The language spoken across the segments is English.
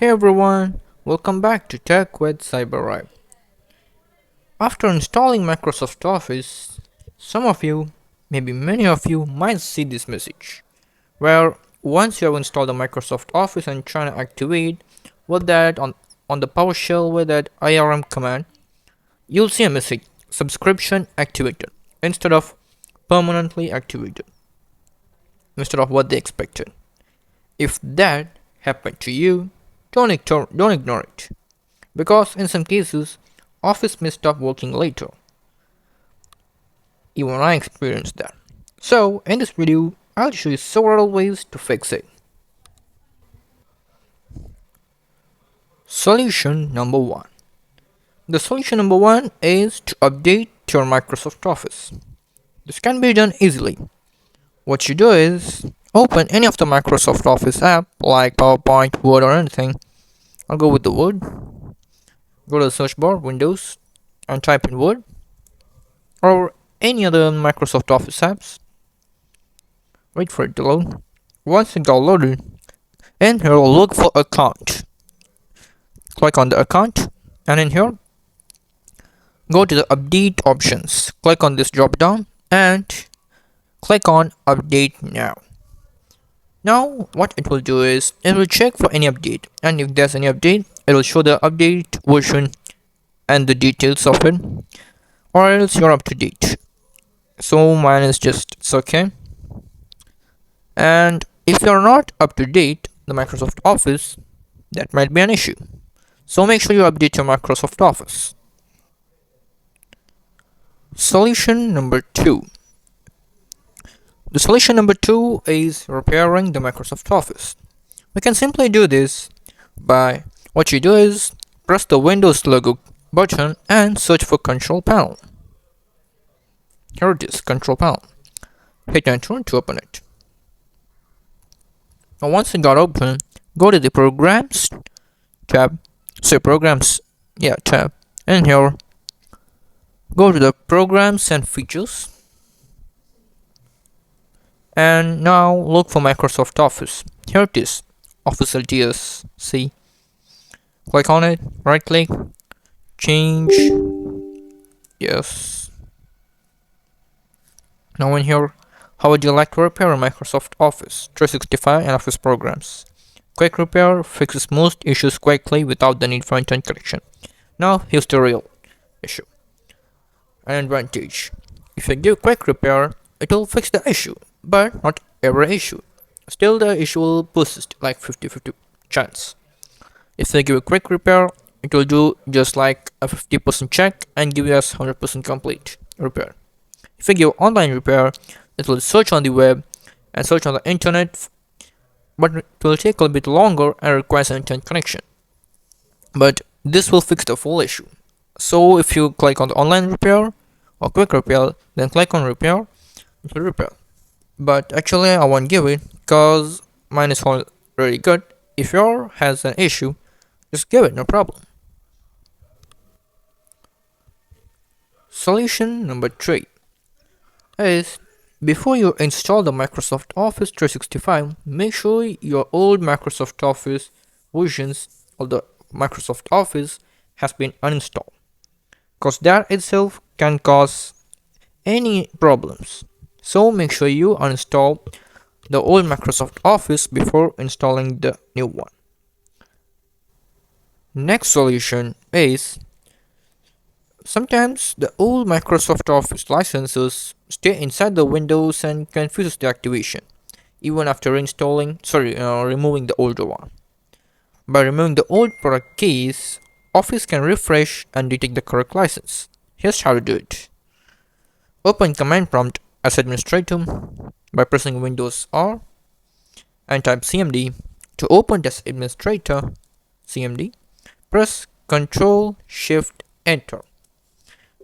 Hey everyone, welcome back to Tech with CyberRipe. After installing Microsoft Office, some of you, maybe many of you, might see this message where once you have installed the Microsoft Office and trying to activate with that on the PowerShell with that IRM command, you'll see a message subscription activated instead of permanently activated instead of what they expected. If that happened to you, don't ignore it. Because in some cases, Office may stop working later. Even I experienced that. So, in this video, I'll show you several ways to fix it. Solution number 1. The solution number 1 is to update your Microsoft Office. This can be done easily. What you do is open any of the Microsoft Office app like PowerPoint, Word or anything. I'll go with the Word. Go to the search bar, Windows, and type in Word or any other Microsoft Office apps. Wait for it to load. Once it got loaded, in here look for account. Click on the account, and in here go to the update options. Click on this drop down and click on update now. Now what it will do is it will check for any update, and if there's any update it will show the update version and the details of it, or else you're up to date. So mine is just it's okay. And if you're not up to date the Microsoft Office, that might be an issue. So make sure you update your Microsoft Office. Solution number 2. The solution number 2 is repairing the Microsoft Office. We can simply do this by what you do is press the Windows logo button and search for Control Panel. Here it is, Control Panel. Hit enter to open it. Now once it got open, go to the Programs tab. Tab. And here, go to the Programs and Features. And now look for Microsoft Office. Here it is, Office LTS. See? Click on it, right click, change. Yes. Now in here, how would you like to repair a Microsoft Office 365 and Office programs? Quick repair fixes most issues quickly without the need for internet connection. Now here's the real issue. An advantage. If you give quick repair, it will fix the issue, but not every issue. Still the issue will persist like 50-50 chance. If you give a quick repair, it will do just like a 50% check and give us 100% complete repair. If you give online repair, it will search on the web and search on the internet, but it will take a little bit longer and requires an internet connection. But this will fix the full issue. So if you click on the online repair or quick repair, then click on repair, it will repair. But actually I won't give it because mine is already good. If yours has an issue, just give it, no problem. Solution number 3 is before you install the Microsoft Office 365, make sure your old Microsoft Office versions of the Microsoft Office has been uninstalled, because that itself can cause any problems. So make sure you uninstall the old Microsoft Office before installing the new one. Next solution is sometimes the old Microsoft Office licenses stay inside the Windows and confuses the activation even after removing the older one. By removing the old product keys, Office can refresh and detect the correct license. Here's how to do it. Open command prompt as administrator by pressing Windows R and type cmd. To open as administrator cmd, press Ctrl Shift Enter.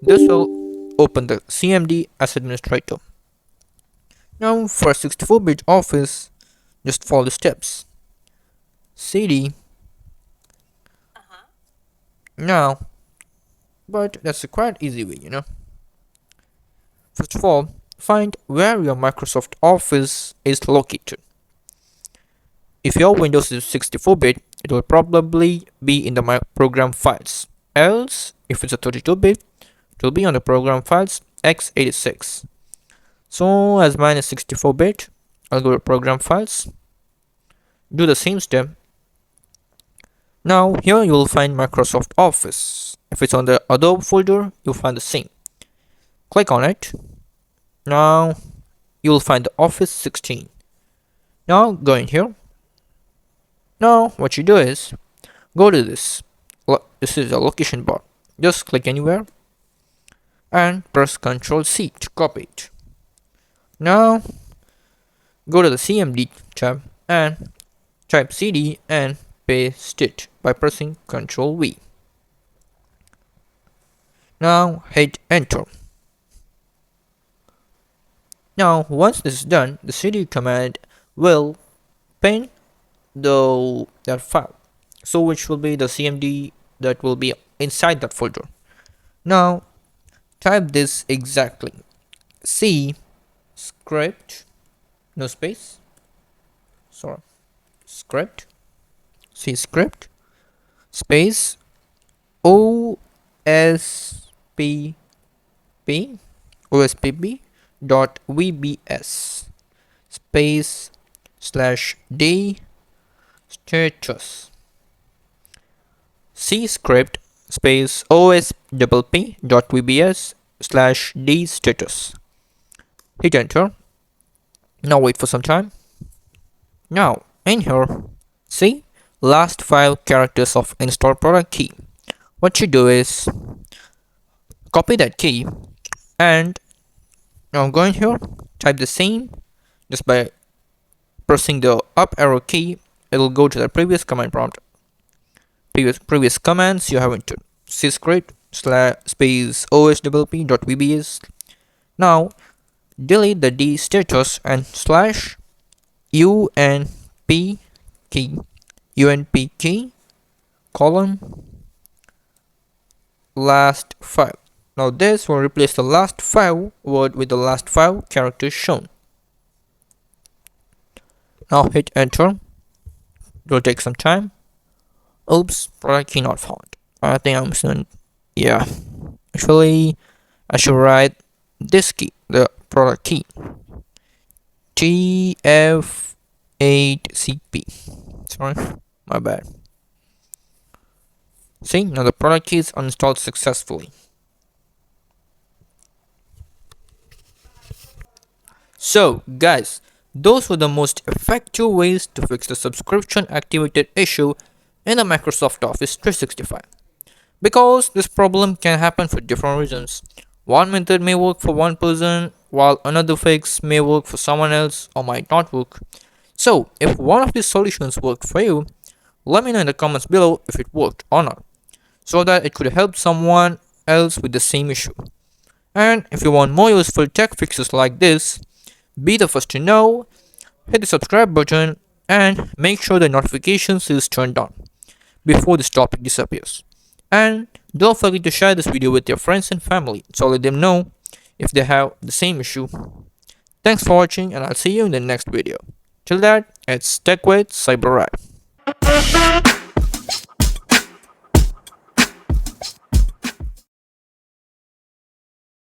This will open the CMD as administrator. Now for 64-bit Office, just follow the steps. CD. Now, but that's a quite easy way, First of all, find where your Microsoft Office is located. if your Windows is 64-bit, it will probably be in the my program files. Else, if it's a 32-bit, it will be on the program files x86. So as mine is 64-bit, I'll go to program files, do the same step. Now here you will find Microsoft Office. If it's on the Adobe folder, you'll find the same. Click on it. Now you'll find the Office 16. Now go in here. Now what you do is go to this. This is a location bar. Just click anywhere and press Ctrl C to copy it. Now go to the CMD tab and type CD and paste it by pressing Ctrl V. Now hit enter. Now once this is done, the CD command will pin that file, so which will be the CMD that will be inside that folder. Now type this exactly: C script, no space, sorry, script, C script space OSPB dot VBS space /d status. C script space OSPP dot VBS /d status. Hit enter. Now wait for some time. Now in here, see last 5 characters of install product key. What you do is copy that key and now go in here, type the same just by pressing the up arrow key. It'll go to the previous command prompt. Previous commands you have entered. C script space OSPP.VBS. Now delete the D status and /UNP key colon last 5. Now this will replace the last 5 word with the last 5 characters shown. Now hit enter. It will take some time. Oops, product key not found. I think I'm missing. Yeah, actually I should write this key, the product key, TF8CP. Sorry, my bad. See, now the product key is uninstalled successfully. So guys, those were the most effective ways to fix the subscription activated issue in the Microsoft Office 365. Because this problem can happen for different reasons. One method may work for one person, while another fix may work for someone else or might not work. So if one of these solutions worked for you, let me know in the comments below if it worked or not, so that it could help someone else with the same issue. And if you want more useful tech fixes like this, be the first to know, hit the subscribe button and make sure the notifications is turned on before this topic disappears. And don't forget to share this video with your friends and family so let them know if they have the same issue. Thanks for watching and I'll see you in the next video. Till that, it's Tech with Cyber Rat.